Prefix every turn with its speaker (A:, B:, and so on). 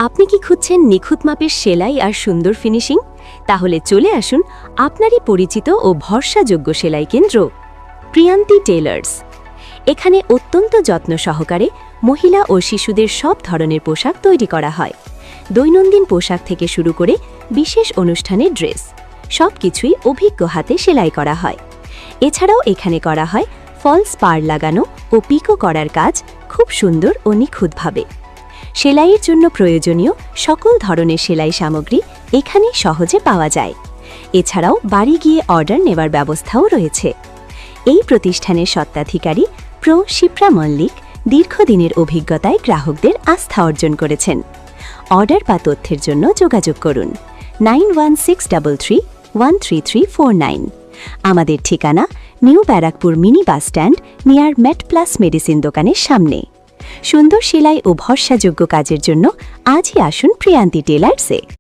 A: আপনি কি খুঁজছেন নিখুঁত মাপের সেলাই আর সুন্দর ফিনিশিং? তাহলে চলে আসুন আপনারই পরিচিত ও ভরসাযোগ্য সেলাই কেন্দ্র প্রিয়ান্তি টেলার্স। এখানে অত্যন্ত যত্ন সহকারে মহিলা ও শিশুদের সব ধরনের পোশাক তৈরি করা হয়। দৈনন্দিন পোশাক থেকে শুরু করে বিশেষ অনুষ্ঠানের ড্রেস, সবকিছুই অভিজ্ঞ হাতে সেলাই করা হয়। এছাড়াও এখানে করা হয় ফলস পাড় লাগানো ও পিকো করার কাজ খুব সুন্দর ও নিখুঁতভাবে। সেলাইয়ের জন্য প্রয়োজনীয় সকল ধরনের সেলাই সামগ্রী এখানেই সহজে পাওয়া যায়। এছাড়াও বাড়ি গিয়ে অর্ডার নেওয়ার ব্যবস্থাও রয়েছে। এই প্রতিষ্ঠানের স্বত্বাধিকারী প্রো শিপ্রা মল্লিক দীর্ঘদিনের অভিজ্ঞতায় গ্রাহকদের আস্থা অর্জন করেছেন। অর্ডার বা তথ্যের জন্য যোগাযোগ করুন 9163313349। আমাদের ঠিকানা new Barrackpore mini bus stand near Med plus medicine দোকানের সামনে। সুন্দর সেলাই ও ভরসাযোগ্য কাজের জন্য আজই আসুন প্রিয়ান্তি টেলার্সে।